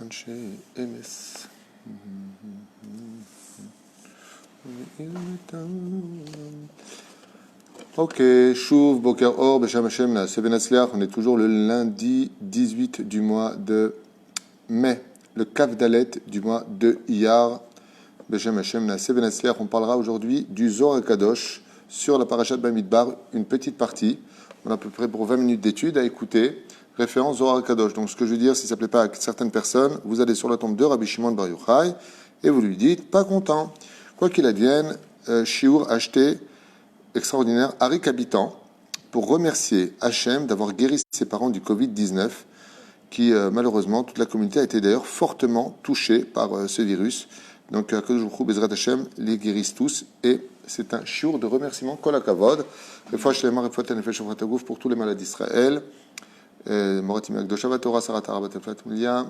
אנשי אמס. Ok, Chouv, Boker Or, Besham Hashem, Naaseh Benatzliach. On est toujours le lundi 18 du mois de mai, le Kaf Dalet du mois de Iyar, Besham Hashem, Naaseh Benatzliach. On parlera aujourd'hui du Zohar Kadosh sur la Parashat Bamidbar, une petite partie. On a à peu près pour 20 minutes d'étude à écouter. Référence Zohar Kadosh. Donc ce que je veux dire, si ça ne plaît pas à certaines personnes, vous allez sur la tombe de Rabbi Shimon Bar Yochai et vous lui dites, pas content. Quoi qu'il advienne, Shiur acheté extraordinaire, Arik Habitant, pour remercier Hachem d'avoir guéri ses parents du Covid-19, qui malheureusement, toute la communauté a été d'ailleurs fortement touchée par ce virus. Donc, Akadosh Baruch Hu, Bezrat Hachem, les guérissent tous, et c'est un shiur de remerciement, Kol HaKavod, Refoua Shlema, Refoua Tenefesh Ufrat Haguf, pour tous les malades d'Israël, Moratim Akdosha Vatorah, Sarat Arabat Efrat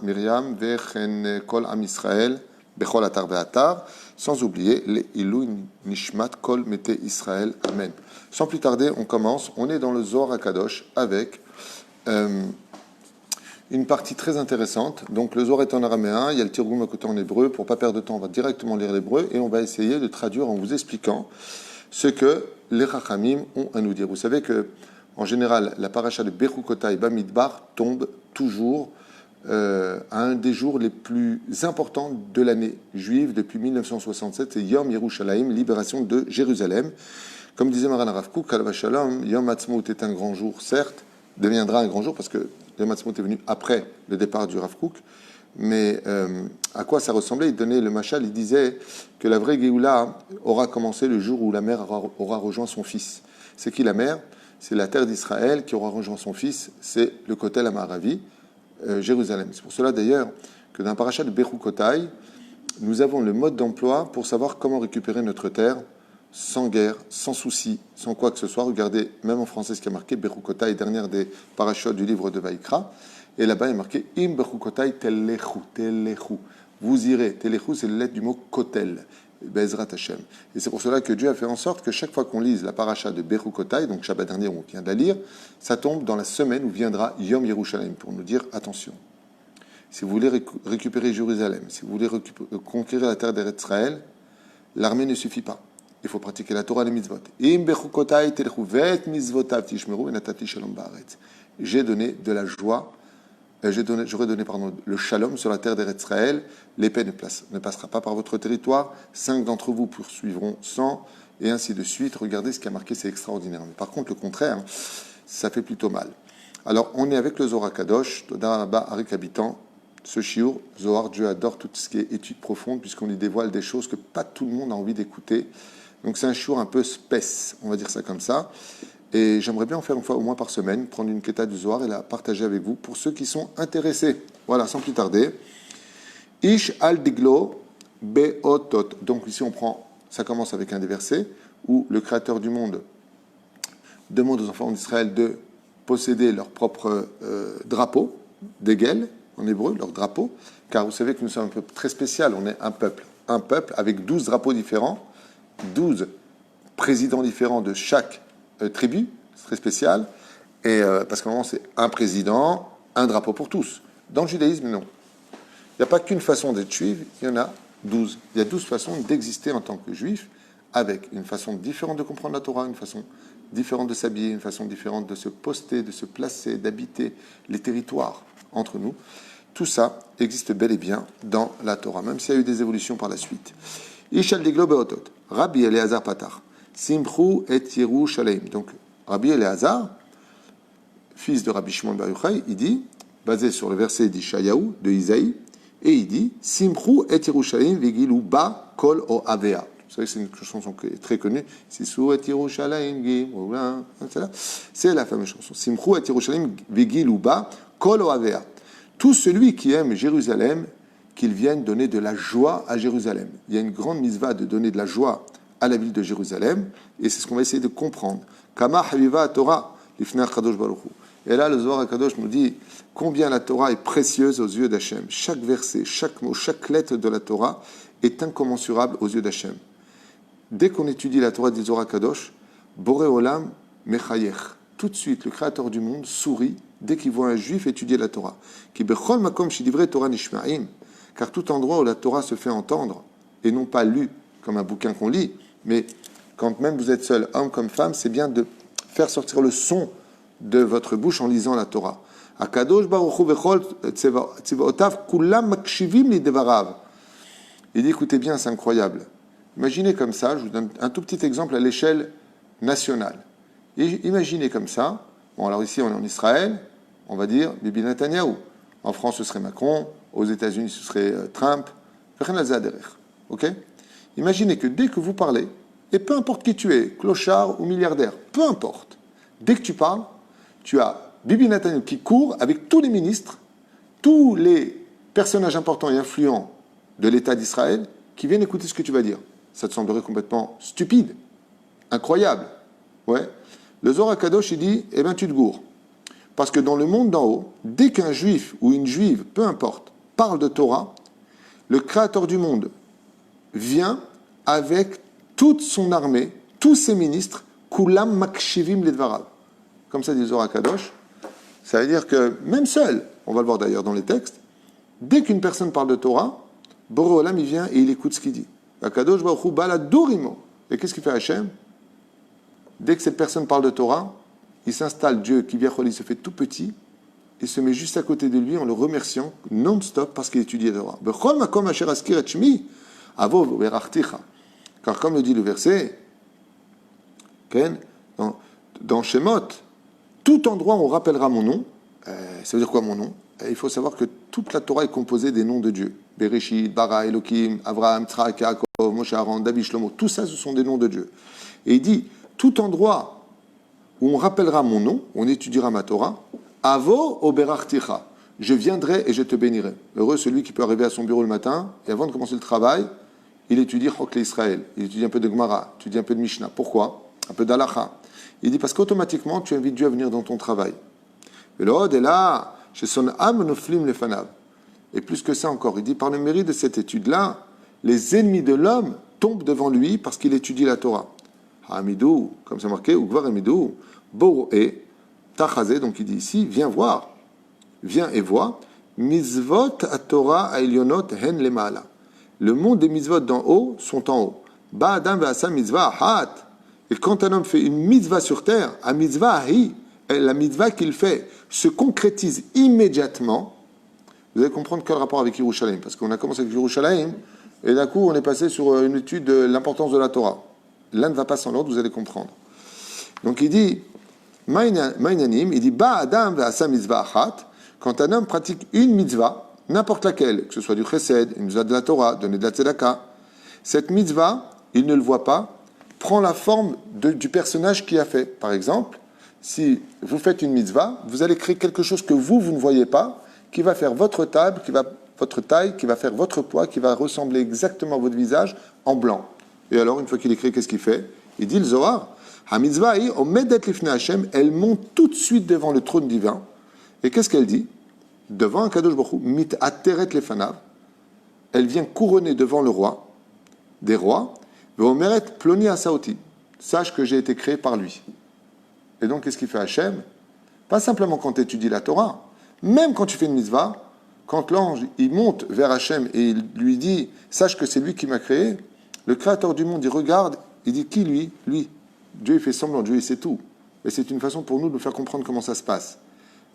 Miriam, Vechen Kol Am Israël, Bechol Atar Ve'atar, sans oublier les Ilou Nishmat Kol Mete Israël. Amen. Sans plus tarder, on commence. On est dans le Zohar HaKadosh avec une partie très intéressante. Donc le Zohar est en araméen, il y a le Tirgoum à côté en hébreu. Pour ne pas perdre de temps, on va directement lire l'hébreu et on va essayer de traduire en vous expliquant ce que les Chachamim ont à nous dire. Vous savez que, en général, la paracha de Bechukotai Bamidbar tombe toujours à un des jours les plus importants de l'année juive depuis 1967, c'est Yom Yerushalayim, libération de Jérusalem. Comme disait Maran Rav Kook, Alav Shalom, Yom Ha'atzmaut est un grand jour, certes, deviendra un grand jour parce que Yom Ha'atzmaut est venu après le départ du Rav Kook, mais à quoi ça ressemblait? Il donnait le machal, il disait que la vraie Géoula aura commencé le jour où la mère aura rejoint son fils. C'est qui la mère? C'est la terre d'Israël qui aura rejoint son fils, c'est le Kotel Amaravi, Jérusalem. C'est pour cela d'ailleurs que dans la paracha de Bechukotai, nous avons le mode d'emploi pour savoir comment récupérer notre terre sans guerre, sans souci, sans quoi que ce soit. Regardez, même en français, ce qui a marqué Bechukotai, dernière des parachutes du livre de Vaïkra, et là-bas il est marqué Im Bechukotai telechu, telechu. Vous irez. Telechu, c'est la lettre du mot Kotel, Bezrat Hashem. Et c'est pour cela que Dieu a fait en sorte que chaque fois qu'on lise la paracha de Bechukotai, donc Shabbat dernier où on vient de la lire, ça tombe dans la semaine où viendra Yom Yerushalayim pour nous dire attention. Si vous voulez récupérer Jérusalem, si vous voulez conquérir la terre d'Israël, l'armée ne suffit pas. Il faut pratiquer la Torah et les mitzvot. Im Bechukotai telechu vet mitzvotav tishmeru venatati shalom ba'aretz. J'ai donné de la joie. J'aurais donné le shalom sur la terre d'Israël. L'épée ne passera pas par votre territoire. 5 d'entre vous poursuivront 100, et ainsi de suite. Regardez ce qui a marqué, c'est extraordinaire. Mais par contre, le contraire, ça fait plutôt mal. Alors, on est avec le Zohar Kadosh, Toda Rabba Arik Habitant. Ce shiur, Zohar, Dieu adore tout ce qui est étude profonde, puisqu'on lui dévoile des choses que pas tout le monde a envie d'écouter. Donc, c'est un shiur un peu spèce, on va dire ça comme ça. Et j'aimerais bien en faire une fois au moins par semaine, prendre une kéta du Zohar et la partager avec vous pour ceux qui sont intéressés. Voilà, sans plus tarder. Ish al diglo beotot. Donc ici ça commence avec un des versets où le Créateur du monde demande aux enfants d'Israël de posséder leur propre drapeau, d'Egel, en hébreu, leur drapeau, car vous savez que nous sommes un peuple très spécial, on est un peuple avec 12 drapeaux différents, 12 présidents différents de chaque tribu, c'est très spécial, et parce qu'à un moment c'est un président, un drapeau pour tous. Dans le judaïsme, non. Il n'y a pas qu'une façon d'être juif, il y en a 12. Il y a 12 façons d'exister en tant que juif, avec une façon différente de comprendre la Torah, une façon différente de s'habiller, une façon différente de se poster, de se placer, d'habiter les territoires entre nous. Tout ça existe bel et bien dans la Torah, même s'il y a eu des évolutions par la suite. Ishal diglo beotot, Rabbi Eliezer Patar. Simchou et Yerushalayim. Donc, Rabbi Eliezer, fils de Rabbi Shimon Bar Yochai, il dit, basé sur le verset d'Ishayahu, de Isaïe, et il dit, Simchou et Yerushalayim vigilou ba kol o avea. Vous savez que c'est une chanson qui est très connue. Simchou et Yerushalayim vigilou. C'est la fameuse chanson. Simchou et Yerushalayim vigilou ba kol o avea. Tout celui qui aime Jérusalem, qu'il vienne donner de la joie à Jérusalem. Il y a une grande mitzvah de donner de la joie à la ville de Jérusalem, et c'est ce qu'on va essayer de comprendre. Kama haviva Torah lifnei Kadosh Baruch Hu. Et là, le Zohar Kadosh nous dit combien la Torah est précieuse aux yeux d'Hachem. Chaque verset, chaque mot, chaque lettre de la Torah est incommensurable aux yeux d'Hachem. Dès qu'on étudie la Torah du Zohar Kadosh, Boré Olam mechayech. tout de suite, le Créateur du monde sourit dès qu'il voit un juif étudier la Torah. Qui bechol makom shidivre Torah nishma'im, car tout endroit où la Torah se fait entendre, et non pas lue comme un bouquin qu'on lit, mais quand même vous êtes seul, homme comme femme, c'est bien de faire sortir le son de votre bouche en lisant la Torah. Akadosh baruch hu bechol tzvaotav kulam makshivim li devarav. Il dit, écoutez bien, c'est incroyable. Imaginez comme ça, je vous donne un tout petit exemple à l'échelle nationale. Et imaginez comme ça, bon alors ici on est en Israël, on va dire Bibi Netanyahou. En France ce serait Macron, aux États-Unis ce serait Trump, ok? Imaginez que dès que vous parlez, et peu importe qui tu es, clochard ou milliardaire, peu importe, dès que tu parles, tu as Bibi Netanyahou qui court avec tous les ministres, tous les personnages importants et influents de l'État d'Israël qui viennent écouter ce que tu vas dire. Ça te semblerait complètement stupide, incroyable. Ouais. Le Zohar Kadosh, il dit, eh bien tu te gourres. Parce que dans le monde d'en haut, dès qu'un juif ou une juive, peu importe, parle de Torah, le Créateur du monde vient avec toute son armée, tous ses ministres, kulam makshivim ledvarav. Comme ça dit le Zohar Kadosh. Ça veut dire que même seul, on va le voir d'ailleurs dans les textes, dès qu'une personne parle de Torah, Boré Olam, il vient et il écoute ce qu'il dit. Kadosh Baruch Hu bala dorimo. Et qu'est-ce qu'il fait Hachem? Dès que cette personne parle de Torah, il s'installe, Dieu, qui vient, il se fait tout petit, et se met juste à côté de lui en le remerciant non-stop parce qu'il étudie la Torah. Car comme le dit le verset, dans Shemot, tout endroit où on rappellera mon nom, ça veut dire quoi mon nom? Il faut savoir que toute la Torah est composée des noms de Dieu. Bereshit, Bara, Elohim, Avraham, Tzrak, Yaakov, Moshe, Aaron, David, Shlomo, tout ça, ce sont des noms de Dieu. Et il dit, tout endroit où on rappellera mon nom, on étudiera ma Torah, Avo oberachticha, je viendrai et je te bénirai. Heureux celui qui peut arriver à son bureau le matin, et avant de commencer le travail, il étudie Chokle Israël, il étudie un peu de Gemara, il étudie un peu de Mishnah. Pourquoi? Un peu d'Alacha. Il dit, parce qu'automatiquement, tu invites Dieu à venir dans ton travail. Et l'Od est là, chez son âme noflim lefanav. Et plus que ça encore, il dit, par le mérite de cette étude-là, les ennemis de l'homme tombent devant lui parce qu'il étudie la Torah. Hamidou, comme c'est marqué, ou Gvar Hamidou, Boroé, Tachazé, donc il dit ici, viens voir, viens et vois, Mitzvot à Torah à Elionot hen lemala. Le monde des mitzvot d'en haut sont en haut. Ba Adam ve'asa mitzvah hat. Et quand un homme fait une mitzvah sur terre, a mitzvah hi, la mitzvah qu'il fait se concrétise immédiatement. Vous allez comprendre quel rapport avec Yerushalayim, parce qu'on a commencé avec Yerushalayim, et d'un coup on est passé sur une étude de l'importance de la Torah. L'un ne va pas sans l'autre, vous allez comprendre. Donc il dit, Maïnanim, il dit, Ba Adam ve'asa mitzvah hat, quand un homme pratique une mitzvah, n'importe laquelle, que ce soit du chesed, une mitzvah de la Torah, donner de la tzedaka, cette mitzvah, il ne le voit pas, prend la forme du personnage qui a fait. Par exemple, si vous faites une mitzvah, vous allez créer quelque chose que vous ne voyez pas, qui va faire votre taille, qui va faire votre poids, qui va ressembler exactement à votre visage en blanc. Et alors, une fois qu'il est créé, qu'est-ce qu'il fait? Il dit le Zohar, ha-mitzvah, elle monte tout de suite devant le trône divin. Et qu'est-ce qu'elle dit? Devant un Kadosh Baruch Hu, mit ateret lefanav, elle vient couronner devant le roi, des rois, ve'omeret ploni asaoti, sache que j'ai été créé par lui. Et donc, qu'est-ce qu'il fait Hachem? Pas simplement quand tu étudies la Torah, même quand tu fais une mitzvah, quand l'ange il monte vers Hachem et il lui dit, sache que c'est lui qui m'a créé, le créateur du monde, il regarde, il dit, qui lui? Lui. Dieu, il fait semblant, Dieu, il sait tout. Et c'est une façon pour nous de nous faire comprendre comment ça se passe.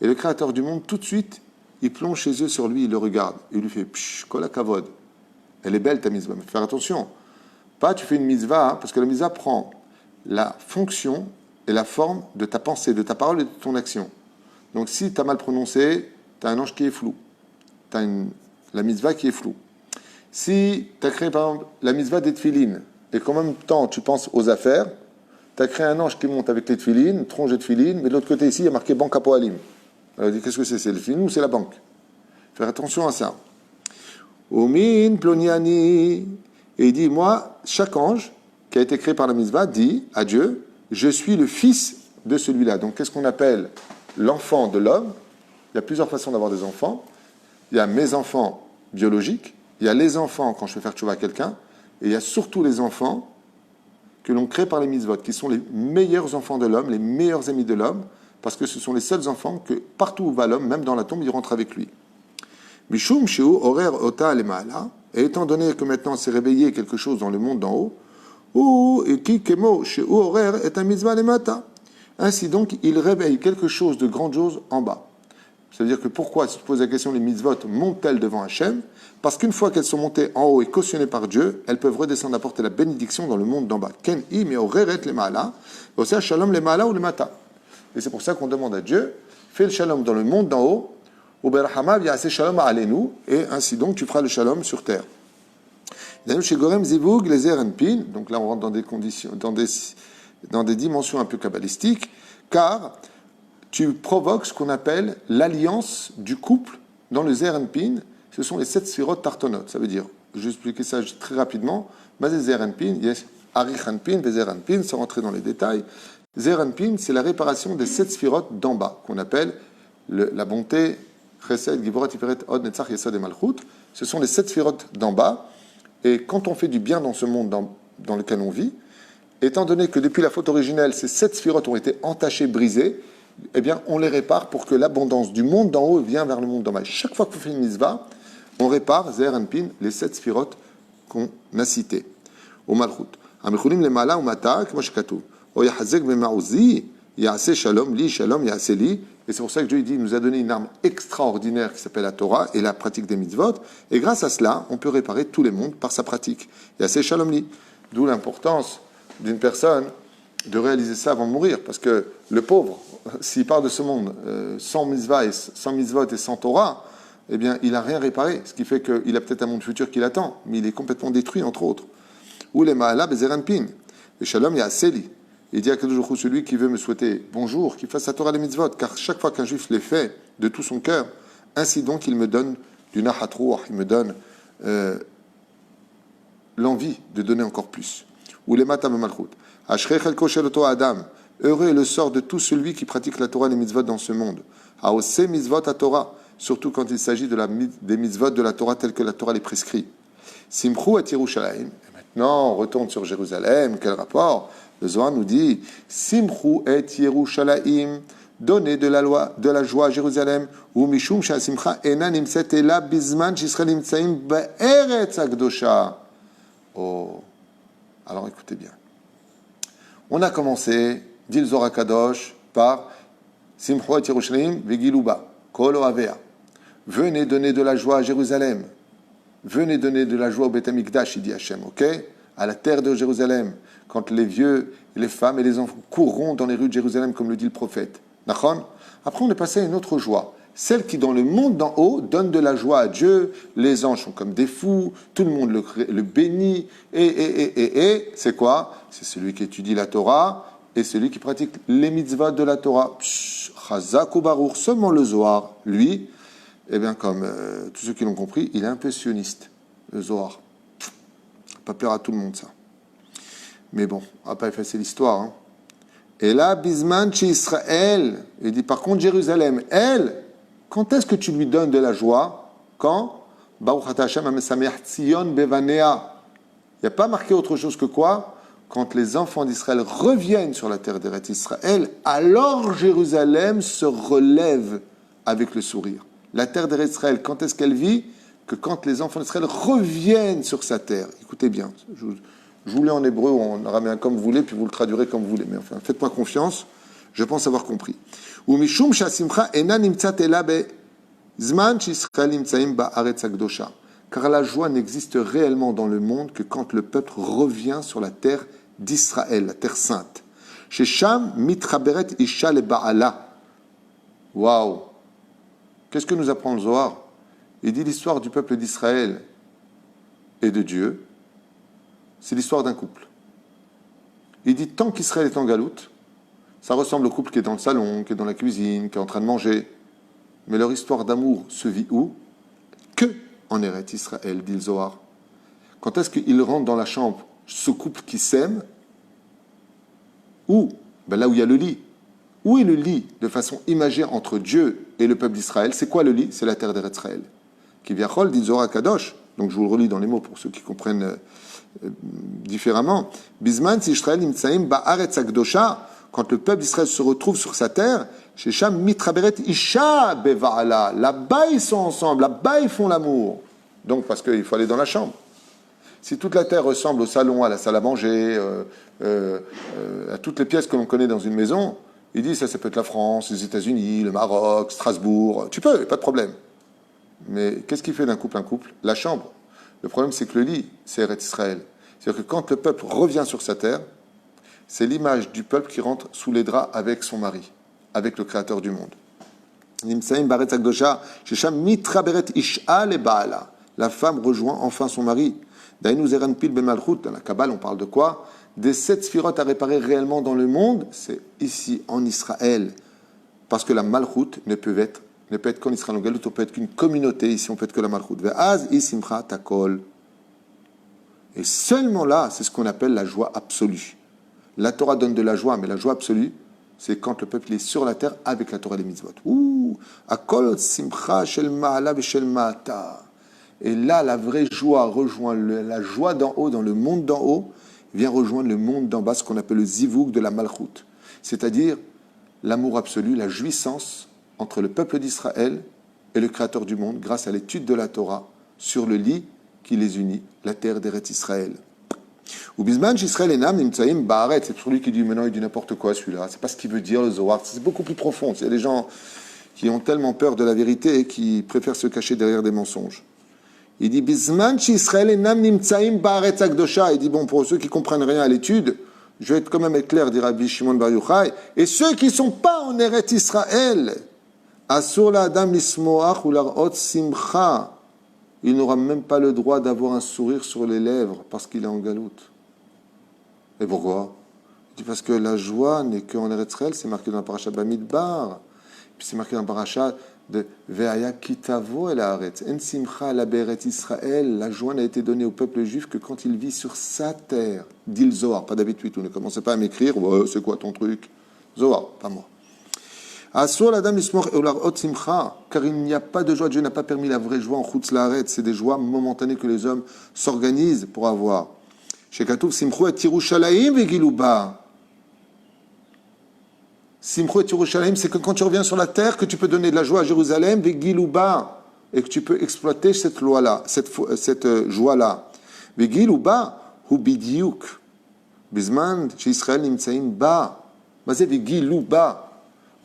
Et le créateur du monde, tout de suite, il plonge chez eux sur lui, il le regarde. Il lui fait, psh, kol hakavod. Elle est belle ta mitzvah, mais faire attention. Pas tu fais une mitzvah, parce que la mitzvah prend la fonction et la forme de ta pensée, de ta parole et de ton action. Donc si tu as mal prononcé, tu as un ange qui est flou. Tu as la mitzvah qui est floue. Si tu as créé par exemple la mitzvah des tefilines, et qu'en même temps tu penses aux affaires, tu as créé un ange qui monte avec les tefilines, une tronche de tefilines, mais de l'autre côté ici, il y a marqué Banque à Poalim. Alors il dit, qu'est-ce que c'est? C'est le tefilin ou c'est la banque? Faire attention à ça. Omin ploniani. Et il dit, moi, chaque ange qui a été créé par la mitzvah dit à Dieu, je suis le fils de celui-là. Donc qu'est-ce qu'on appelle l'enfant de l'homme? Il y a plusieurs façons d'avoir des enfants. Il y a mes enfants biologiques, il y a les enfants quand je fais faire tchouva à quelqu'un, et il y a surtout les enfants que l'on crée par les mitzvot, qui sont les meilleurs enfants de l'homme, les meilleurs amis de l'homme, parce que ce sont les seuls enfants que partout où va l'homme, même dans la tombe, il rentre avec lui. Mishum Sheu Horer Ota Lema'ala, et étant donné que maintenant c'est réveillé quelque chose dans le monde d'en haut, ou Ki Kemo Sheu Horer est un mitzvah Lemata. Ainsi donc, il réveille quelque chose de grandiose en bas. Ça veut dire que pourquoi, si tu poses la question, les mitzvot montent-elles devant Hachem? Parce qu'une fois qu'elles sont montées en haut et cautionnées par Dieu, elles peuvent redescendre apporter la bénédiction dans le monde d'en bas. Ken i me oreret le ma'ala, aussi shalom le ma'ala ou le mata. Et c'est pour ça qu'on demande à Dieu, fais le shalom dans le monde d'en haut, ou berahama v'ya'aseh shalom alenu, et ainsi donc tu feras le shalom sur terre. Donc là on rentre dans des conditions, dans des dimensions un peu kabbalistiques, car tu provoques ce qu'on appelle l'alliance du couple dans le Zerenpin. Ce sont les 7 sphirotes tartonotes. Ça veut dire, je vais expliquer ça très rapidement. Mazé Zerenpin, yes, Arichanpin, Vezerenpin, sans rentrer dans les détails. Zerenpin, c'est la réparation des 7 sphirotes d'en bas, qu'on appelle la bonté, Chesed, Givorat, Tiferet, Od, Netzach, Yesod et Malchut. Ce sont les 7 sphirotes d'en bas. Et quand on fait du bien dans ce monde dans lequel on vit, étant donné que depuis la faute originelle, ces 7 sphirotes ont été entachées, brisées, eh bien, on les répare pour que l'abondance du monde d'en haut vienne vers le monde d'en bas. Chaque fois qu'on fait une mitzvah, on répare, Zer Anpin, les 7 sphirotes qu'on a citées. Au Malchut. Amichulim le mala ou mata, comme je katou. O yahazek bema'uzi, ya'ase shalom li, shalom ya'ase li. Et c'est pour ça que Dieu dit, il nous a donné une arme extraordinaire qui s'appelle la Torah et la pratique des mitzvot. Et grâce à cela, on peut réparer tous les mondes par sa pratique. Ya'ase shalom li. D'où l'importance d'une personne de réaliser ça avant de mourir. Parce que le pauvre, s'il part de ce monde sans mitzvah et sans mitzvot et sans Torah, eh bien, il n'a rien réparé. Ce qui fait qu'il a peut-être un monde futur qui l'attend, mais il est complètement détruit, entre autres. Ou les ma'ala bezeranpin. Et shalom ya'aseli. Il dit à toujours celui qui veut me souhaiter bonjour, qu'il fasse sa Torah les mitzvot, car chaque fois qu'un juif les fait de tout son cœur, ainsi donc il me donne du nahat ruach, il me donne l'envie de donner encore plus. Ou les matam malchut. Ashrei chelko shel oto adam. Heureux est le sort de tout celui qui pratique la Torah et les mitzvot dans ce monde. Haose mitzvot à Torah, surtout quand il s'agit des mitzvot de la Torah telles que la Torah les prescrit. Simchu et Yerushalayim. Et maintenant, on retourne sur Jérusalem. Quel rapport? Le Zohar nous dit Simchu et Yerushalayim. Donnez de la joie à Jérusalem. Ou mishum sha'simcha ena nimset ela bizman sh'Israël nimtzaim be'eretz hakdosha. Oh. Alors écoutez bien. On a commencé, dit le Zohar Kadosh, par Simchu et Yerushalayim vegiluba kol oavea. Venez donner de la joie à Jérusalem. Venez donner de la joie au Beth Amikdash, il dit Hachem, ok? À la terre de Jérusalem, quand les vieux, les femmes et les enfants courront dans les rues de Jérusalem, comme le dit le prophète. Nachon? Après, on est passé à une autre joie. Celle qui, dans le monde d'en haut, donne de la joie à Dieu. Les anges sont comme des fous, tout le monde le bénit. Et c'est quoi? C'est celui qui étudie la Torah et celui qui pratique les mitzvahs de la Torah. Chazak ou Baruch, seulement le Zohar, lui, eh bien, comme tous ceux qui l'ont compris, il est un peu sioniste, le Zohar. Pas plaire à tout le monde, ça. Mais bon, on va pas effacer l'histoire. Hein. Et là, Bisman chez Israël, il dit par contre Jérusalem, elle, quand est-ce que tu lui donnes de la joie? Quand Baruch ata Hashem hamesameach Tzion bevanea. Il n'y a pas marqué autre chose que quoi? Quand les enfants d'Israël reviennent sur la terre d'Eretz Israël, alors Jérusalem se relève avec le sourire. La terre d'Eretz Israël, quand est-ce qu'elle vit? Que quand les enfants d'Israël reviennent sur sa terre. Écoutez bien, je vous lis en hébreu ou en araméen comme vous voulez, puis vous le traduirez comme vous voulez. Mais enfin, faites-moi confiance, je pense avoir compris. Car la joie n'existe réellement dans le monde que quand le peuple revient sur la terre d'Israël, la terre sainte. Chez Sham, mitraberet isha le ba'ala. Waouh! Qu'est-ce que nous apprend le Zohar? Il dit l'histoire du peuple d'Israël et de Dieu, c'est l'histoire d'un couple. Il dit tant qu'Israël est en galoute, ça ressemble au couple qui est dans le salon, qui est dans la cuisine, qui est en train de manger. Mais leur histoire d'amour se vit où? Que en Eretz Israël, dit le Zohar. Quand est-ce qu'ils rentrent dans la chambre, ce couple qui s'aime? Où? Ben là où il y a le lit. Où est le lit de façon imagée entre Dieu et le peuple d'Israël? C'est quoi le lit? C'est la terre d'Eretz Israël. Qui vient Chol, dit Zohar Kadosh. Donc je vous le relis dans les mots pour ceux qui comprennent différemment. Bisman si Israël imtsaim ba'aretz hakdosha, quand le peuple d'Israël se retrouve sur sa terre, Shesham mitraberet isha bevaala. Là-bas, ils sont ensemble. Là-bas, ils font l'amour. Donc, parce qu'il faut aller dans la chambre. Si toute la terre ressemble au salon, à la salle à manger, à toutes les pièces que l'on connaît dans une maison, il dit ça peut être la France, les États-Unis, le Maroc, Strasbourg. Tu peux, pas de problème. Mais qu'est-ce qui fait d'un couple un couple? La chambre. Le problème, c'est que le lit, c'est Eretz Israël. C'est-à-dire que quand le peuple revient sur sa terre, c'est l'image du peuple qui rentre sous les draps avec son mari, avec le Créateur du monde. La femme rejoint enfin son mari. Dans la Kabbale, on parle de quoi? Des 7 sphirotes à réparer réellement dans le monde, c'est ici, en Israël. Parce que la Malchut ne peut être qu'en Israël. En Galout, on peut être qu'une communauté. Ici, on peut être que la Malchut. Et seulement là, c'est ce qu'on appelle la joie absolue. La Torah donne de la joie, mais la joie absolue, c'est quand le peuple est sur la terre avec la Torah et les mitzvot. Akol simcha shel ma'ala v'shel ma'ata. Et là, la vraie joie rejoint la joie d'en haut, dans le monde d'en haut, vient rejoindre le monde d'en bas, ce qu'on appelle le zivouk de la Malchut. C'est-à-dire l'amour absolu, la jouissance entre le peuple d'Israël et le Créateur du monde, grâce à l'étude de la Torah sur le lit qui les unit, la terre d'Eretz Israël. Ou Bisman, Israël et Nam, Nimtsaïm, Baaret, c'est toujours lui qui dit, mais non, il dit n'importe quoi celui-là, c'est pas ce qu'il veut dire le Zohar, c'est beaucoup plus profond. Il y a des gens qui ont tellement peur de la vérité et qui préfèrent se cacher derrière des mensonges. Il dit Bisman Israël et Nam Nimtsaim Baaretz Akdosha. Il dit bon, pour ceux qui comprennent rien à l'étude, je vais être quand même éclair, dit Rabbi Shimon Bar Yochai. Et ceux qui sont pas en Eretz Israël, Asur la Adam Lismoach ou Larot Simcha, il n'aura même pas le droit d'avoir un sourire sur les lèvres parce qu'il est en galoute. Et pourquoi? Il dit parce que la joie n'est qu'en Eretz Israël, c'est marqué dans la paracha Bamidbar, puis c'est marqué dans la paracha de Ve'aya kitavo el haaretz. En simcha la beret Israël. La joie n'a été donnée au peuple juif que quand il vit sur sa terre. Dit le Zohar, pas David Tuitou. Ne commencez pas à m'écrire. C'est quoi ton truc? Zohar, pas moi. Asur la dame lismor elarot simcha. Car il n'y a pas de joie. Dieu n'a pas permis la vraie joie en chutz laaretz. C'est des joies momentanées que les hommes s'organisent pour avoir. Chez Katouf simchu et Yerushalayim vegiluba. Simcho et Yerushalayim, c'est que quand tu reviens sur la terre, que tu peux donner de la joie à Jérusalem, Vegiluba, et que tu peux exploiter cette loi-là, cette joie-là. Vegiluba, hu bidiyuk. Bisman, chez Israël, nimtsaim ba. Mazé Vegiluba.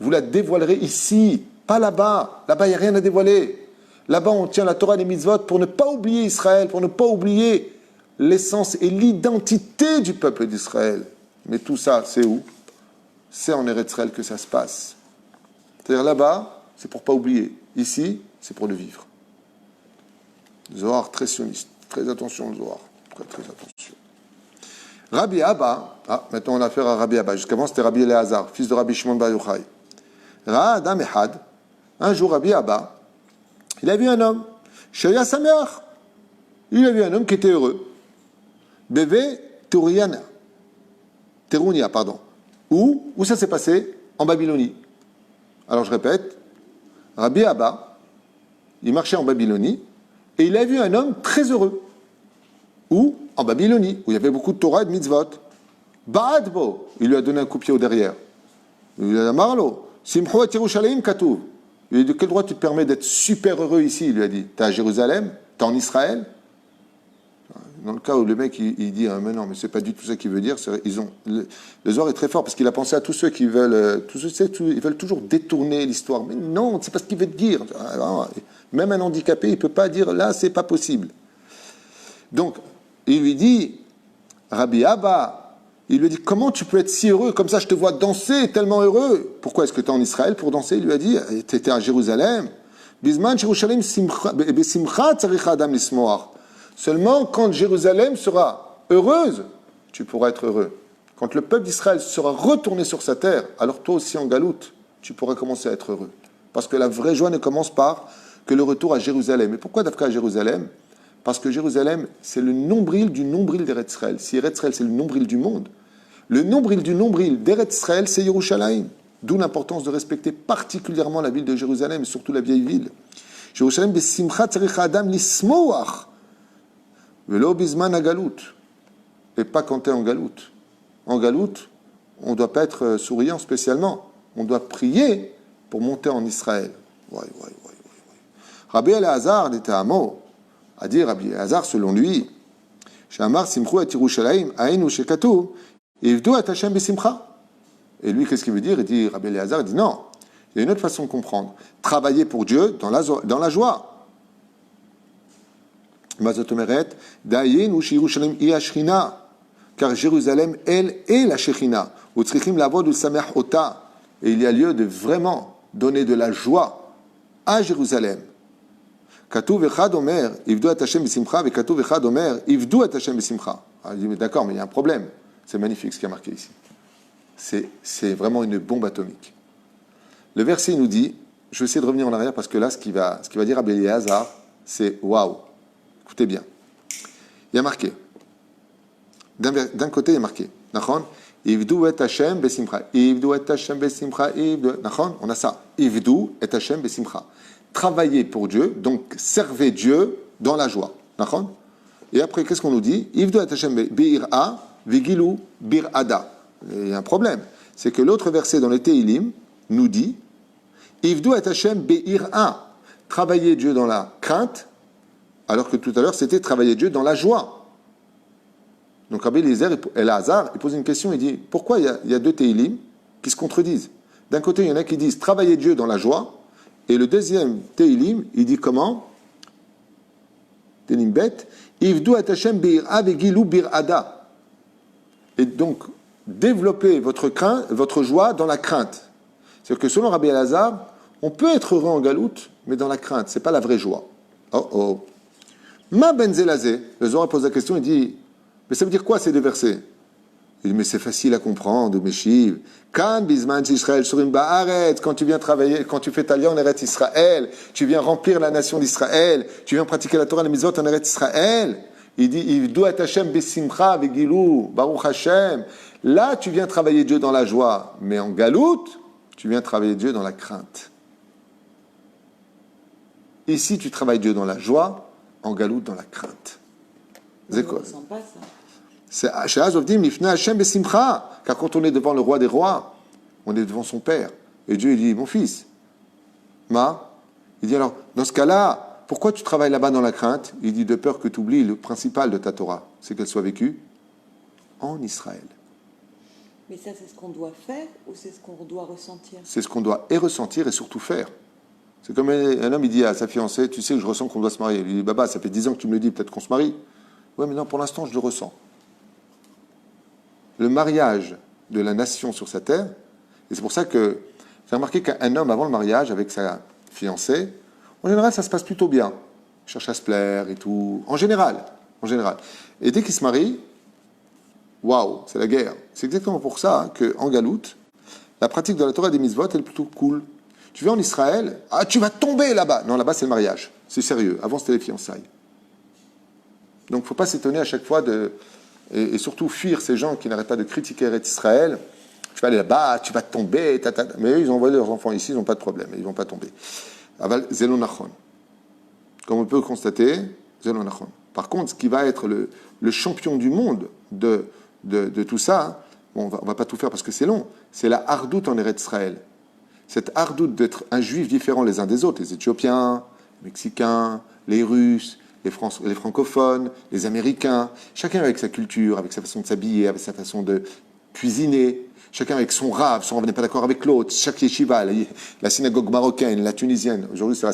Vous la dévoilerez ici, pas là-bas. Là-bas, il n'y a rien à dévoiler. Là-bas, on tient la Torah et les mitzvot pour ne pas oublier Israël, pour ne pas oublier l'essence et l'identité du peuple d'Israël. Mais tout ça, c'est où? C'est en Eretz Israël que ça se passe. C'est-à-dire là-bas, c'est pour ne pas oublier. Ici, c'est pour le vivre. Zohar, très sioniste. Très attention, le Zohar. Très, très attention. Rabbi Abba, maintenant on a affaire à Rabbi Abba. Jusqu'avant, c'était Rabbi Eleazar, fils de Rabbi Shimon Bar Yochai. Ra Adam Ehad, un jour, Rabbi Abba, il a vu un homme, Shaya Sameach. Il a vu un homme qui était heureux. Beve Terounia, pardon. Où ça s'est passé? En Babylonie. Alors je répète, Rabbi Abba, il marchait en Babylonie et il a vu un homme très heureux. Où? En Babylonie, où il y avait beaucoup de Torah et de mitzvot. Ba'adbo, il lui a donné un coup de pied au derrière. Il lui a dit Marlo, Simcho et Yerushalayim Katouv. Il lui a dit de quel droit tu te permets d'être super heureux ici? Il lui a dit t'es à Jérusalem, t'es en Israël. Dans le cas où le mec il dit mais non, mais c'est pas du tout ça qu'il veut dire. Le Zohar est très fort parce qu'il a pensé à tous ceux qui veulent, ils veulent toujours détourner l'histoire. Mais non, c'est pas ce qu'il veut dire. Même un handicapé, il peut pas dire là, c'est pas possible. Donc il lui dit, Rabbi Abba, il lui dit comment tu peux être si heureux comme ça? Je te vois danser tellement heureux. Pourquoi est-ce que tu es en Israël pour danser? Il lui a dit, tu étais à Jérusalem. Bisman Yerushalayim simcha tzarich adam lismoach. Seulement quand Jérusalem sera heureuse, tu pourras être heureux. Quand le peuple d'Israël sera retourné sur sa terre, alors toi aussi en galoute, tu pourras commencer à être heureux. Parce que la vraie joie ne commence par que le retour à Jérusalem. Et pourquoi d'Afka à Jérusalem? Parce que Jérusalem, c'est le nombril du nombril d'Eretz Israël. Si Eretz Israël, c'est le nombril du monde, le nombril du nombril d'Eretz Israël, c'est Yerushalayim. D'où l'importance de respecter particulièrement la ville de Jérusalem et surtout la vieille ville. Jérusalem, besimcha tzarich adam lismoach. Velo bisman à galoute. Et pas quand tu es en galoute. En galoute, on ne doit pas être souriant spécialement. On doit prier pour monter en Israël. Rabbi Elazar était à Mo, a dit Rabbi Elazar, selon lui, Shamar Simchou et Yerushalayim, Aïnou Shekatu, Ivdu et Hashem Besimcha. Et lui, qu'est-ce qu'il veut dire? Il dit, Rabbi Elazar, il dit non, il y a une autre façon de comprendre. Travailler pour Dieu dans la joie. Mazotomeret, Dayin ou Shirushalayim Iashrina, car Jérusalem, elle, est la Shekhinah. Ou Tzrichim Lavod ou Samer Ota. Et il y a lieu de vraiment donner de la joie à Jérusalem. Katuv echad omer, ivdu et Hashem besimcha, et katuv echad omer, ivdu et Hashem besimcha. Il dit, mais d'accord, mais il y a un problème. C'est magnifique ce qui est marqué ici. C'est vraiment une bombe atomique. Le verset nous dit, je vais essayer de revenir en arrière parce que là, ce qui va dire Rabbi Elazar, c'est waouh. Écoutez bien. Il y a marqué. D'un côté, il y a marqué. Nachon, ivdu et Hashem besimcha. Ivdu et Hashem besimcha. Nachon, on a ça. Ivdu et Hashem besimcha. Travailler pour Dieu, donc servez Dieu dans la joie. Nachon. Et après, qu'est-ce qu'on nous dit? Ivdu et Hashem be'ir'a, vigilu bir'ada. Il y a un problème. C'est que l'autre verset dans le Teilim nous dit Ivdu et Hashem be'ir'a. Travailler Dieu dans la crainte, alors que tout à l'heure, c'était travailler Dieu dans la joie. Donc Rabbi Elazar, il pose une question, il dit, pourquoi il y a deux Teilim qui se contredisent? D'un côté, il y en a qui disent travailler Dieu dans la joie, et le deuxième Teilim, il dit comment? Teilim bet, Ivdu et Hashem be'ir'a vegilu bir'ada. Et donc, développez votre joie dans la crainte. C'est-à-dire que selon Rabbi Elazar, on peut être heureux en galoute, mais dans la crainte, c'est pas la vraie joie. Oh. Ma benzelazé, le Zohar pose la question, il dit, mais ça veut dire quoi ces deux versets? Il dit, mais c'est facile à comprendre, Meshiv. Quand bisman Israël surim ba'aret, quand tu viens travailler, quand tu fais ta lia en Eretz Israël, tu viens remplir la nation d'Israël, tu viens pratiquer la Torah et les mitzvot en Eretz Israël. Il dit, Ivdu et Hashem besimcha vegilou, Baruch Hashem. Là, tu viens travailler Dieu dans la joie, mais en galoute, tu viens travailler Dieu dans la crainte. Ici, tu travailles Dieu dans la joie, en galoute dans la crainte. C'est quoi? C'est chez Azovdim, Mifna Hashem besimcha. Car quand on est devant le roi des rois, on est devant son père. Et Dieu, il dit, mon fils, il dit alors, dans ce cas-là, pourquoi tu travailles là-bas dans la crainte? Il dit, de peur que tu oublies le principal de ta Torah, c'est qu'elle soit vécue en Israël. Mais ça, c'est ce qu'on doit faire ou c'est ce qu'on doit ressentir? C'est ce qu'on doit et ressentir et surtout faire. C'est comme un homme, il dit à sa fiancée, tu sais que je ressens qu'on doit se marier. Il lui dit, Baba, ça fait 10 ans que tu me le dis, peut-être qu'on se marie. Oui, mais non, pour l'instant, je le ressens. Le mariage de la nation sur sa terre, et c'est pour ça que j'ai remarqué qu'un homme, avant le mariage, avec sa fiancée, en général, ça se passe plutôt bien. Il cherche à se plaire et tout. En général. Et dès qu'il se marie, waouh, c'est la guerre. C'est exactement pour ça qu'en galoute, la pratique de la Torah des mitzvot, elle est plutôt cool. Tu vas en Israël, tu vas tomber là-bas. Non, là-bas, c'est le mariage. C'est sérieux. Avant, c'était les fiançailles. Donc, il ne faut pas s'étonner à chaque fois et surtout fuir ces gens qui n'arrêtent pas de critiquer Israël. Tu vas aller là-bas, tu vas tomber, Mais eux, ils ont envoyé leurs enfants ici, ils n'ont pas de problème. Ils ne vont pas tomber. Aval zelonachon. Comme on peut constater, zelonachon. Par contre, ce qui va être le champion du monde de tout ça, bon, on va pas tout faire parce que c'est long, c'est la hardoute en Eretz Israël. Cette hardoute d'être un juif différent les uns des autres, les Éthiopiens, les Mexicains, les Russes, les francophones, les Américains, chacun avec sa culture, avec sa façon de s'habiller, avec sa façon de cuisiner, chacun avec son rave n'est pas d'accord avec l'autre, chaque yeshiva, la synagogue marocaine, la tunisienne. Aujourd'hui, c'est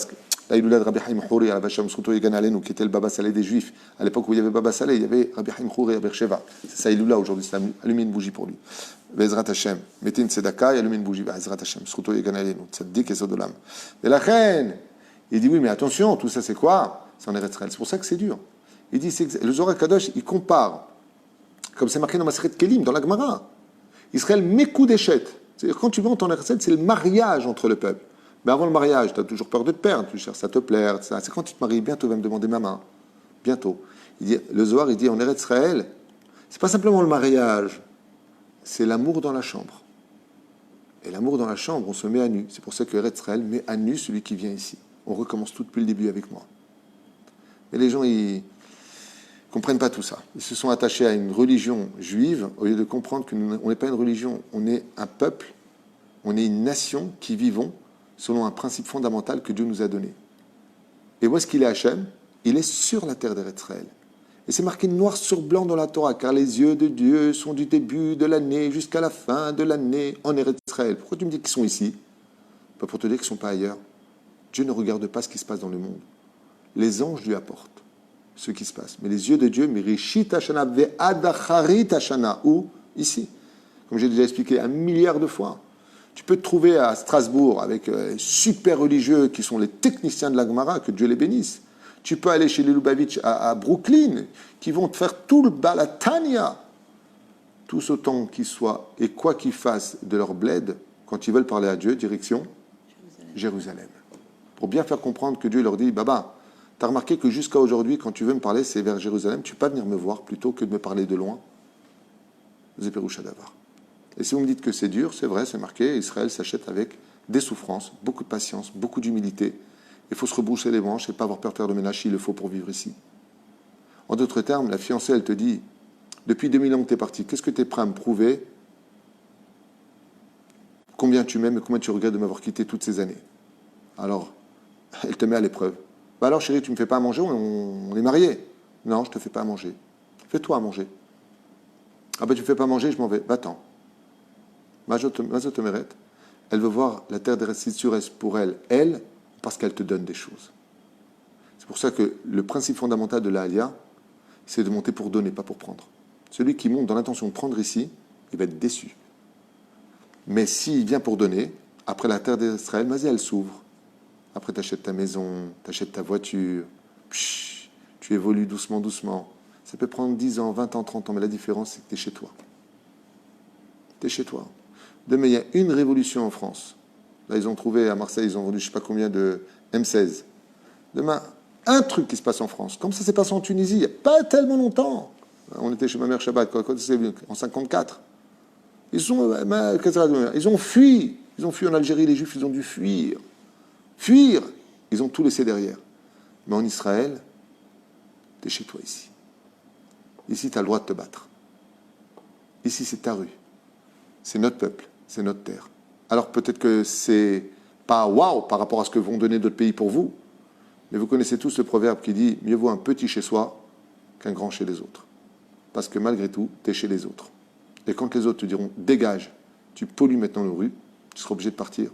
la Iloula de Rabbi Haim Khouri à la Vacham Sruto Yegan Alenu, qui était le Baba Saleh des Juifs. À l'époque où il y avait Baba Saleh, il y avait Rabbi Haim Khouri à Beersheva. C'est ça Iloula aujourd'hui, c'est allumer une bougie pour lui. Bezrat Hashem, mettez une tzedaka et allumez une bougie. Bezrat Hashem, Sruto Yegan Alenu, tzaddik et sodolam. Et la reine, il dit oui, mais attention, tout ça c'est quoi? C'est en Eretz Israël. C'est pour ça que c'est dur. Il dit, le Zohar Kadosh, il compare, comme c'est marqué dans Maseret Kelim, dans la Gemara, Israël Mekudeshet. C'est-à-dire, quand tu vas en ton Eretz Israël, c'est le mariage entre le peuple. Mais avant le mariage, tu as toujours peur de te perdre, tu cherches à te plaire. C'est quand tu te maries, bientôt, va me demander ma main. Bientôt. Il dit, le Zohar, il dit, en Eretz Israël, c'est pas simplement le mariage, c'est l'amour dans la chambre. Et l'amour dans la chambre, on se met à nu. C'est pour ça que Eretz Israël met à nu celui qui vient ici. On recommence tout depuis le début avec moi. Et les gens, ils comprennent pas tout ça. Ils se sont attachés à une religion juive au lieu de comprendre qu'on n'est pas une religion, on est un peuple, on est une nation qui vivons selon un principe fondamental que Dieu nous a donné. Et où est-ce qu'il est Hachem? Il est sur la terre d'Israël. Et c'est marqué noir sur blanc dans la Torah, car les yeux de Dieu sont du début de l'année jusqu'à la fin de l'année en Israël. Pourquoi tu me dis qu'ils sont ici? Pas pour te dire qu'ils ne sont pas ailleurs. Dieu ne regarde pas ce qui se passe dans le monde. Les anges lui apportent ce qui se passe. Mais les yeux de Dieu, Mirishit Hashana ve'adacharit Hashana, où? Ici. Comme j'ai déjà expliqué 1 milliard de fois. Tu peux te trouver à Strasbourg avec super religieux qui sont les techniciens de la Gemara, que Dieu les bénisse. Tu peux aller chez les Lubavitch à Brooklyn, qui vont te faire tout le Balatania. Tous autant qu'ils soient, et quoi qu'ils fassent de leur bled, quand ils veulent parler à Dieu, direction Jérusalem. Pour bien faire comprendre que Dieu leur dit, Baba, t'as remarqué que jusqu'à aujourd'hui, quand tu veux me parler, c'est vers Jérusalem, tu peux pas venir me voir plutôt que de me parler de loin. Zéperoucha Davar. Et si vous me dites que c'est dur, c'est vrai, c'est marqué, Israël s'achète avec des souffrances, beaucoup de patience, beaucoup d'humilité. Il faut se rebrousser les manches et pas avoir peur de faire de ménage s'il le faut pour vivre ici. En d'autres termes, la fiancée, elle te dit, depuis 2000 ans que tu es parti, qu'est-ce que tu es prêt à me prouver? Combien tu m'aimes et combien tu regrettes de m'avoir quitté toutes ces années? Alors, elle te met à l'épreuve. Bah alors chérie, tu me fais pas à manger, on est mariés. Non, je te fais pas à manger. Fais-toi à manger. Ah ben tu me fais pas à manger, je m'en vais. Va-t'en. Mazotomeret, elle veut voir la terre des Restitures pour elle, parce qu'elle te donne des choses. C'est pour ça que le principe fondamental de la Aliyah, c'est de monter pour donner, pas pour prendre. Celui qui monte dans l'intention de prendre ici, il va être déçu. Mais s'il vient pour donner, après la terre d'Israël, vas-y, elle s'ouvre. Après, tu achètes ta maison, tu achètes ta voiture, tu évolues doucement, doucement. Ça peut prendre 10 ans, 20 ans, 30 ans, mais la différence, c'est que tu es chez toi. Tu es chez toi. Demain, il y a une révolution en France. Là, ils ont trouvé, à Marseille, ils ont vendu je ne sais pas combien de M16. Demain, un truc qui se passe en France, comme ça s'est passé en Tunisie, il n'y a pas tellement longtemps. On était chez ma mère Shabbat, en 54. Ils ont fui. Ils ont fui en Algérie, les Juifs, ils ont dû fuir. Fuir. Ils ont tout laissé derrière. Mais en Israël, tu es chez toi ici. Ici, tu as le droit de te battre. Ici, c'est ta rue. C'est notre peuple. C'est notre terre. Alors peut-être que c'est pas waouh par rapport à ce que vont donner d'autres pays pour vous, mais vous connaissez tous le proverbe qui dit « Mieux vaut un petit chez soi qu'un grand chez les autres ». Parce que malgré tout, tu es chez les autres. Et quand les autres te diront « Dégage, tu pollues maintenant nos rues », tu seras obligé de partir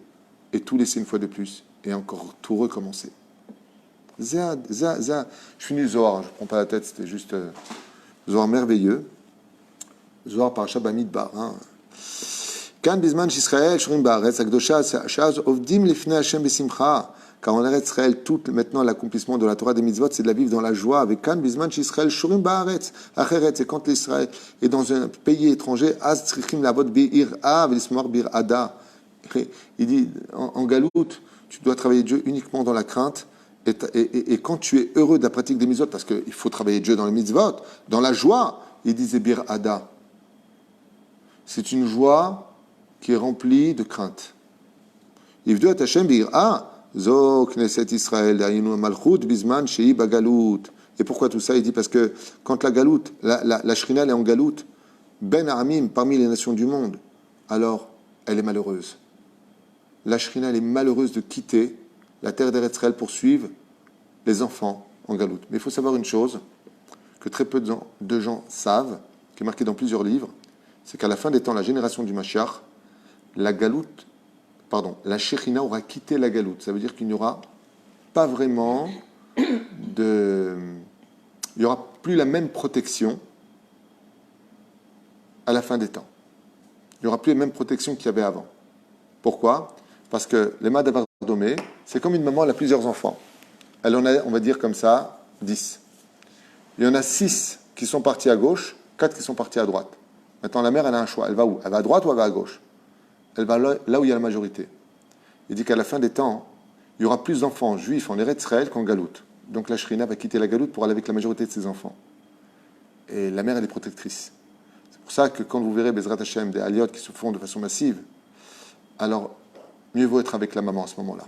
et tout laisser une fois de plus et encore tout recommencer. Je finis le Zohar, je ne prends pas la tête, c'était juste Zohar merveilleux. Zohar par Shabamidbar. Kan bizman Israël, Shurim Baaretz, Akdosha, Shaz, Ovdim Lifnei Hashem Besimcha. Car en Israël, tout maintenant l'accomplissement de la Torah des mitzvot, c'est de la vivre dans la joie. Avec Kan bizman Israël, Shurim Baaretz, Acheret, c'est quand l'Israël est dans un pays étranger, Az Tzrichim Lavot Be'ir A, Velismor Bir Ada. Il dit en galoute, tu dois travailler Dieu uniquement dans la crainte. Et quand tu es heureux de la pratique des mitzvot, parce qu'il faut travailler Dieu dans les mitzvot, dans la joie, il disait Bir Ada. C'est une joie qui est remplie de crainte. Yivdu et Hashem bir'a, zo knesset Israël, da'inu malchut bizman shei bagalout. Et pourquoi tout ça? Il dit parce que quand la galoute, la shrina elle est en galoute, ben amim parmi les nations du monde, alors elle est malheureuse. La shrina elle est malheureuse de quitter la terre d'Israël pour suivre les enfants en galoute. Mais il faut savoir une chose que très peu de gens savent, qui est marqué dans plusieurs livres, c'est qu'à la fin des temps, la génération du Mashiach, la Shekhinah aura quitté la galoute. Ça veut dire qu'il n'y aura pas vraiment il n'y aura plus la même protection à la fin des temps. Il n'y aura plus la même protection qu'il y avait avant. Pourquoi? Parce que les Madavar Domé, c'est comme une maman, elle a plusieurs enfants. Elle en a, on va dire comme ça, 10. Il y en a 6 qui sont partis à gauche, 4 qui sont partis à droite. Maintenant, la mère, elle a un choix. Elle va où? Elle va à droite ou elle va à gauche? Elle va là où il y a la majorité. Il dit qu'à la fin des temps, il y aura plus d'enfants juifs en Eretz Israël qu'en galoute. Donc la Shrina va quitter la galoute pour aller avec la majorité de ses enfants. Et la mère, elle est protectrice. C'est pour ça que quand vous verrez Bezrat Hashem, des aliyot qui se font de façon massive, alors mieux vaut être avec la maman à ce moment-là.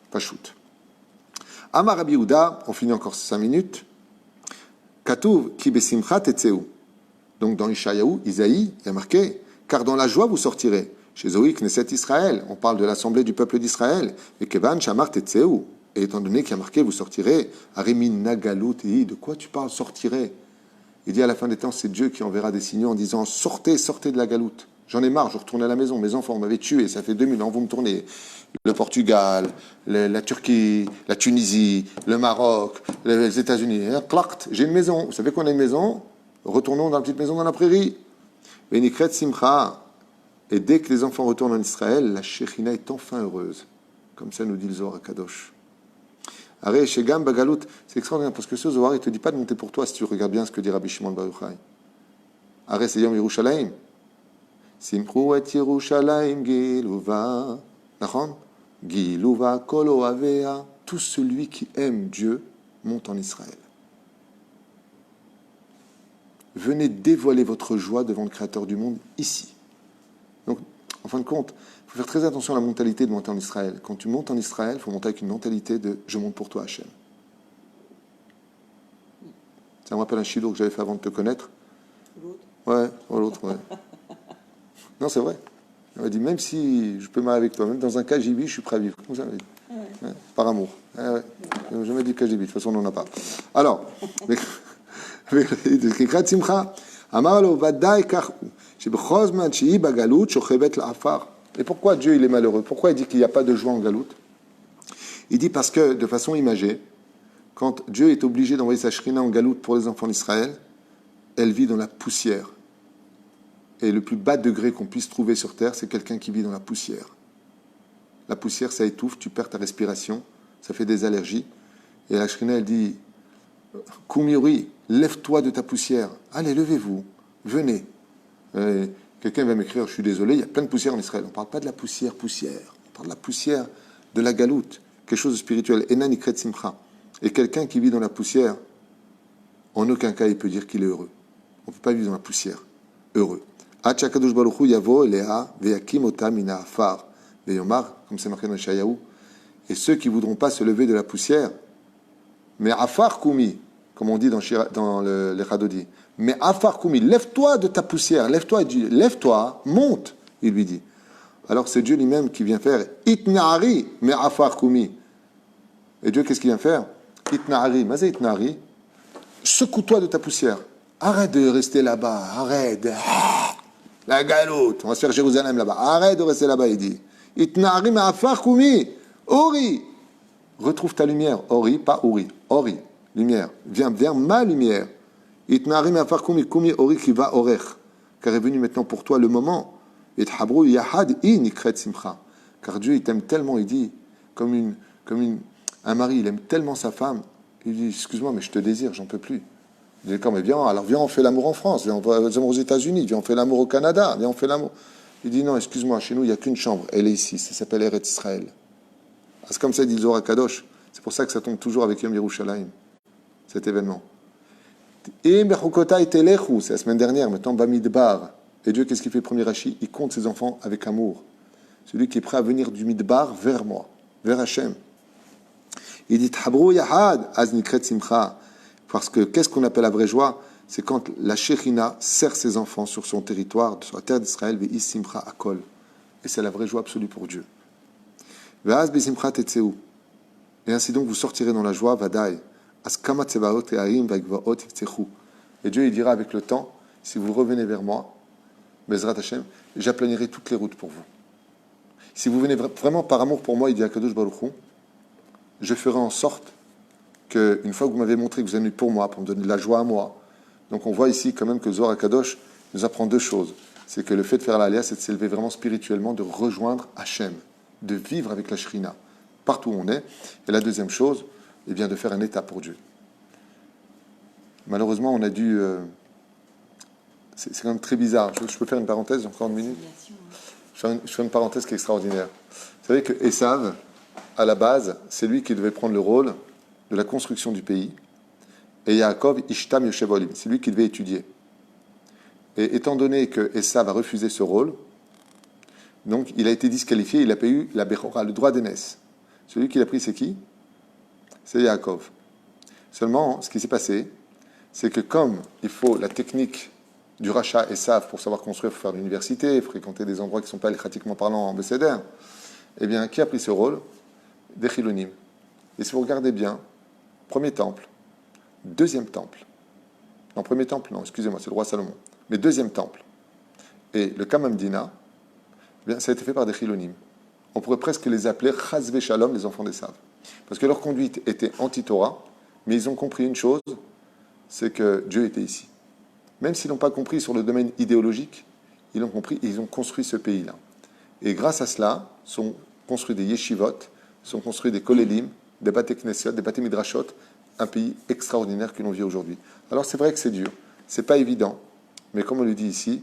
Pas shoot. Amar Rabbi Yehuda, on finit encore 5 minutes. Katuv ki besimcha tetzeu. Donc dans Ishayahu, Isaïe, il y a marqué, car dans la joie vous sortirez. Chez Zoï, Knesset Israël, on parle de l'assemblée du peuple d'Israël. Et Kevan, Shamar, Tetseu. Et étant donné qu'il y a marqué, vous sortirez, Arimin Nagalut, de quoi tu parles, sortirez? Il dit à la fin des temps, c'est Dieu qui enverra des signaux en disant, sortez, sortez de la galoute. J'en ai marre, je retourne à la maison, mes enfants m'avaient tué, ça fait 2000 ans, vous me tournez. Le Portugal, la Turquie, la Tunisie, le Maroc, les États-Unis. Clact, j'ai une maison. Vous savez qu'on a une maison? Retournons dans la petite maison dans la prairie. Venikret Simcha. Et dès que les enfants retournent en Israël, la Shechina est enfin heureuse. Comme ça nous dit le Zohar Kadosh. Aré, Shegam Bagalout, c'est extraordinaire parce que ce Zohar, il ne te dit pas de monter pour toi si tu regardes bien ce que dit Rabbi Shimon Bar Yochai. Aré, c'est Yom Yerushalayim. Simchou et Yerushalayim Giluva. Nachon? Giluva Kolo Avea. Tout celui qui aime Dieu monte en Israël. Venez dévoiler votre joie devant le Créateur du monde ici. Donc, en fin de compte, il faut faire très attention à la mentalité de monter en Israël. Quand tu montes en Israël, il faut monter avec une mentalité de « je monte pour toi, Hachem ». Ça me rappelle un shiloh que j'avais fait avant de te connaître. L'autre. Ouais, oh, l'autre, ouais. Non, c'est vrai. Il m'a dit, même si je peux marier avec toi, même dans un KGB, je suis prêt à vivre. Comme ça, il m'a dit. Ouais, par amour. Ouais. Je n'ai jamais dit KGB, de toute façon, on n'en a pas. Alors, et pourquoi Dieu il est malheureux? Pourquoi il dit qu'il n'y a pas de joie en galoute? Il dit parce que, de façon imagée, quand Dieu est obligé d'envoyer sa shrina en galoute pour les enfants d'Israël, elle vit dans la poussière. Et le plus bas degré qu'on puisse trouver sur terre, c'est quelqu'un qui vit dans la poussière. La poussière, ça étouffe, tu perds ta respiration, ça fait des allergies. Et la shrina, elle dit, Kumiri, lève-toi de ta poussière. Allez, levez-vous, venez. Quelqu'un va m'écrire, je suis désolé, il y a plein de poussière en Israël. On ne parle pas de la poussière. On parle de la poussière de la galoute, quelque chose de spirituel. Enan ikret simcha. Et quelqu'un qui vit dans la poussière, en aucun cas, il peut dire qu'il est heureux. On ne peut pas vivre dans la poussière. Heureux. Hachakadosh Baruch Hu yavo elea veyakim ota mina afar veyomar, comme c'est marqué dans Shayahu. Et ceux qui ne voudront pas se lever de la poussière, mais afar kumi, comme on dit dans les Chadodi, mais afar kumi, lève-toi de ta poussière, lève-toi, lève-toi, monte, il lui dit. Alors c'est Dieu lui-même qui vient faire itna'ari, mais afar kumi. Et Dieu, qu'est-ce qu'il vient faire? Itna'ari, mais c'est itna'ari. Secoue-toi de ta poussière. Arrête de rester là-bas, arrête. La galoute, on va se faire Jérusalem là-bas. Arrête de rester là-bas, il dit. Itna'ari, mais afar kumi. Ori. Retrouve ta lumière. Ori, pas Ori. Ori, lumière. Viens vers ma lumière. Itna'ari, mais afar kumi. Kumi, Ori, qui va orech. Car est venu maintenant pour toi le moment. Ithabru, yahad, inikret simcha. Car Dieu, il t'aime tellement, il dit, comme un mari, il aime tellement sa femme. Il dit, excuse-moi, mais je te désire, j'en peux plus. Il dit, mais viens, alors viens, on fait l'amour en France, viens, on fait l'amour aux États-Unis, viens, on fait l'amour au Canada, viens, on fait l'amour. Il dit, non, excuse-moi, chez nous, il n'y a qu'une chambre, elle est ici, ça s'appelle Eretz Israël. C'est comme ça, dit le Zohar Kadosh. C'est pour ça que ça tombe toujours avec Yom Yerushalayim, cet événement. Et Mechukota et Telechu, c'est la semaine dernière, maintenant Bamidbar. Et Dieu, qu'est-ce qu'il fait, premier Rashi? Il compte ses enfants avec amour. Celui qui est prêt à venir du Midbar vers moi, vers Hachem. Il dit, Thabru Yahad, Aznikret Simcha. Parce que qu'est-ce qu'on appelle la vraie joie? C'est quand la Shechina serre ses enfants sur son territoire, sur la terre d'Israël, Ve'is Simcha Akol. Et c'est la vraie joie absolue pour Dieu. Ve'az Besimcha Tetzeu. Et ainsi donc vous sortirez dans la joie, Vadaï. Askama Tsebaot E'arim Va'gvaot Iktechu. Et Dieu, il dira avec le temps, si vous revenez vers moi, Bezrat Hashem, j'aplanirai toutes les routes pour vous. Si vous venez vraiment par amour pour moi, il dit à Kadosh Baruch Hu, je ferai en sorte qu'une fois que vous m'avez montré que vous êtes venu pour moi, pour me donner de la joie à moi, donc on voit ici quand même que Zohar Kadosh nous apprend deux choses. C'est que le fait de faire l'Aliyah, c'est de s'élever vraiment spirituellement, de rejoindre Hachem, de vivre avec la Shrina, partout où on est. Et la deuxième chose, eh bien, de faire un état pour Dieu. Malheureusement, on a dû... c'est quand même très bizarre. Je peux faire une parenthèse, encore une minute? Je fais une parenthèse qui est extraordinaire. Vous savez que Esav, à la base, c'est lui qui devait prendre le rôle de la construction du pays. Et Yaakov, Ishtam Yoshev Olim, c'est lui qui devait étudier. Et étant donné que Esav a refusé ce rôle, donc il a été disqualifié, il n'a pas eu la Bechora, le droit d'aînesse. Celui qui l'a pris, c'est qui? C'est Yaakov. Seulement, ce qui s'est passé, c'est que comme il faut la technique du rachat et savent pour savoir construire, il faut faire l'université, fréquenter des endroits qui ne sont pas pratiquement parlant en Besséder. Eh bien, qui a pris ce rôle? Des Chilonim. Et si vous regardez bien, premier temple, deuxième temple. Non, premier temple, non, excusez-moi, c'est le roi Salomon. Mais deuxième temple. Et le Kamamdina, eh bien, ça a été fait par des Chilonim. On pourrait presque les appeler Chazve Shalom, les enfants des Saves. Parce que leur conduite était anti-Torah, mais ils ont compris une chose, c'est que Dieu était ici. Même s'ils n'ont pas compris sur le domaine idéologique, ils l'ont compris et ils ont construit ce pays-là. Et grâce à cela, sont construits des yeshivot, sont construits des kolélim, des bate knesset, des bate midrashot, un pays extraordinaire que l'on vit aujourd'hui. Alors c'est vrai que c'est dur, c'est pas évident, mais comme on le dit ici,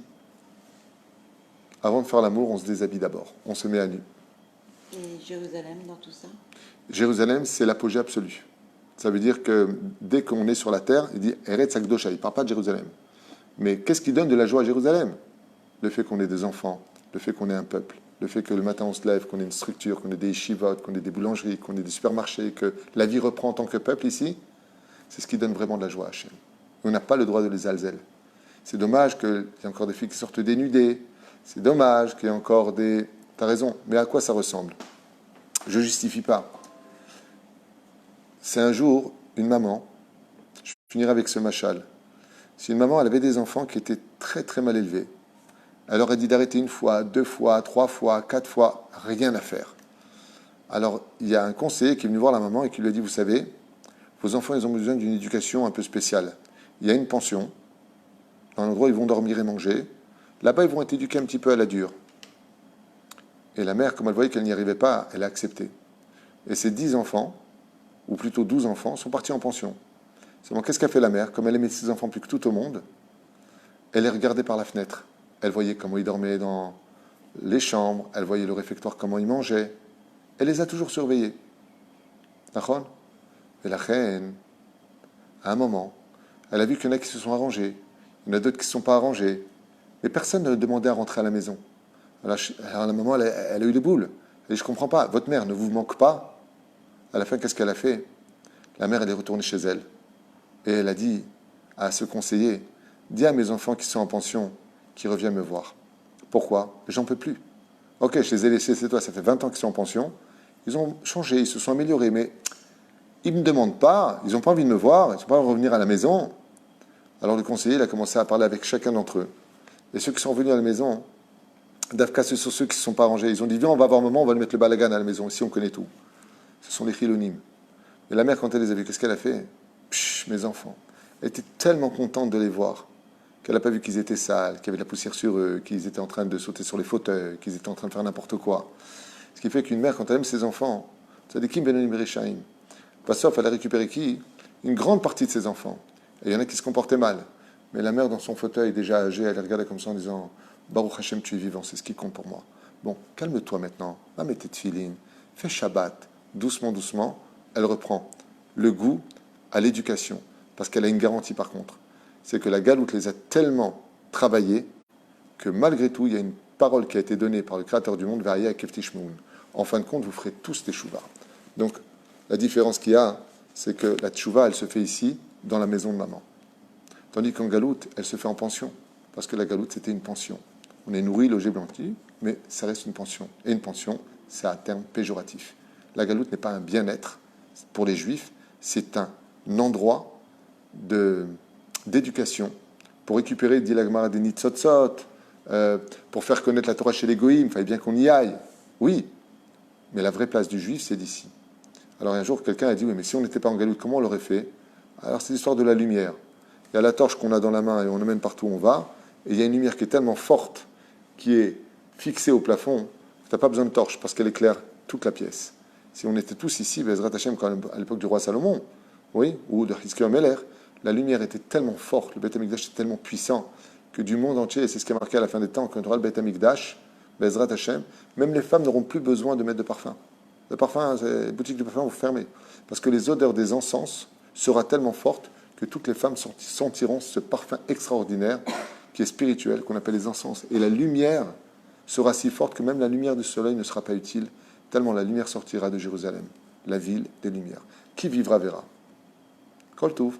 avant de faire l'amour, on se déshabille d'abord, on se met à nu. Et Jérusalem dans tout ça? Jérusalem, c'est l'apogée absolue. Ça veut dire que dès qu'on est sur la terre, il dit Eretz Hakdosha, il ne parle pas de Jérusalem. Mais qu'est-ce qui donne de la joie à Jérusalem? Le fait qu'on ait des enfants, le fait qu'on ait un peuple, le fait que le matin on se lève, qu'on ait une structure, qu'on ait des yeshivot, qu'on ait des boulangeries, qu'on ait des supermarchés, que la vie reprend en tant que peuple ici, c'est ce qui donne vraiment de la joie à Hachem. On n'a pas le droit de les alzel. C'est dommage qu'il y ait encore des filles qui sortent dénudées. C'est dommage qu'il y ait encore des... T'as raison, mais à quoi ça ressemble? Je ne justifie pas. C'est un jour, une maman, je finirai avec ce machal. Si une maman, elle avait des enfants qui étaient très très mal élevés, elle aurait dit d'arrêter une fois, deux fois, trois fois, quatre fois, rien à faire. Alors, il y a un conseiller qui est venu voir la maman et qui lui a dit, vous savez, vos enfants, ils ont besoin d'une éducation un peu spéciale. Il y a une pension, dans un endroit où ils vont dormir et manger. Là-bas, ils vont être éduqués un petit peu à la dure. Et la mère, comme elle voyait qu'elle n'y arrivait pas, elle a accepté. Et ces 10 enfants, ou plutôt 12 enfants, sont partis en pension. Seulement, qu'est-ce qu'a fait la mère? Comme elle aimait ses enfants plus que tout au monde, elle les regardait par la fenêtre. Elle voyait comment ils dormaient dans les chambres, elle voyait le réfectoire, comment ils mangeaient. Elle les a toujours surveillés. D'accord? Et la reine, à un moment, elle a vu qu'il y en a qui se sont arrangés, il y en a d'autres qui ne se sont pas arrangés. Mais personne ne demandait à rentrer à la maison. Alors la maman, elle a eu les boules. Elle dit, je ne comprends pas, votre mère ne vous manque pas? À la fin, qu'est-ce qu'elle a fait? La mère, elle est retournée chez elle. Et elle a dit à ce conseiller, dis à mes enfants qui sont en pension, qui reviennent me voir. Pourquoi? J'en peux plus. Ok, je les ai laissés, c'est toi, ça fait 20 ans qu'ils sont en pension. Ils ont changé, ils se sont améliorés, mais ils ne me demandent pas, ils n'ont pas envie de me voir, ils ne sont pas revenir à la maison. Alors le conseiller, il a commencé à parler avec chacun d'entre eux. Et ceux qui sont revenus à la maison, d'Afka, ce sont ceux qui ne se sont pas rangés. Ils ont dit, viens, on va avoir un moment, on va le mettre le balagan à la maison. Ici, on connaît tout. Ce sont les chilonim. Et la mère, quand elle les a vus, qu'est-ce qu'elle a fait? Psh, mes enfants. Elle était tellement contente de les voir qu'elle n'a pas vu qu'ils étaient sales, qu'il y avait de la poussière sur eux, qu'ils étaient en train de sauter sur les fauteuils, qu'ils étaient en train de faire n'importe quoi. Ce qui fait qu'une mère, quand elle aime ses enfants, ça dit Kim Benonim Bereshaim. Pas sauf, elle a récupéré qui? Une grande partie de ses enfants. Et il y en a qui se comportaient mal. Mais la mère, dans son fauteuil, déjà âgée, elle les regardait comme ça en disant Baruch Hashem, tu es vivant, c'est ce qui compte pour moi. Bon, calme-toi maintenant, va mettre tes tefilines, fais Shabbat, doucement, doucement. Elle reprend le goût à l'éducation. Parce qu'elle a une garantie par contre. C'est que la galoute les a tellement travaillés que malgré tout, il y a une parole qui a été donnée par le Créateur du monde, Vaya Keftishmoun. En fin de compte, vous ferez tous teshuva. Donc, la différence qu'il y a, c'est que la teshuva, elle se fait ici, dans la maison de maman. Tandis qu'en galoute, elle se fait en pension. Parce que la galoute, c'était une pension. On est nourri, logé, blanchi, mais ça reste une pension. Et une pension, c'est un terme péjoratif. La galoute n'est pas un bien-être pour les juifs, c'est un endroit d'éducation pour récupérer, dit la Gemara, des nitzotzot, pour faire connaître la Torah chez les goïms, il fallait bien qu'on y aille. Oui, mais la vraie place du juif, c'est d'ici. Alors un jour, quelqu'un a dit, oui, mais si on n'était pas en galoute, comment on l'aurait fait? Alors c'est l'histoire de la lumière. Il y a la torche qu'on a dans la main et on emmène partout où on va, et il y a une lumière qui est tellement forte, qui est fixée au plafond, que tu n'as pas besoin de torche, parce qu'elle éclaire toute la pièce. Si on était tous ici, Bezrat Hashem, à l'époque du roi Salomon, oui, ou de Hizkiyahu Meler, la lumière était tellement forte, le Beth Amikdash était tellement puissant, que du monde entier, et c'est ce qui a marqué à la fin des temps, quand on aura le Beth Amikdash, Bezrat Hashem, même les femmes n'auront plus besoin de mettre de parfum. Le parfum, les boutiques de parfum vont fermer. Parce que les odeurs des encens sera tellement forte que toutes les femmes sentiront ce parfum extraordinaire qui est spirituel, qu'on appelle les encens. Et la lumière sera si forte que même la lumière du soleil ne sera pas utile, tellement la lumière sortira de Jérusalem, la ville des lumières. Qui vivra verra. Kol Tov.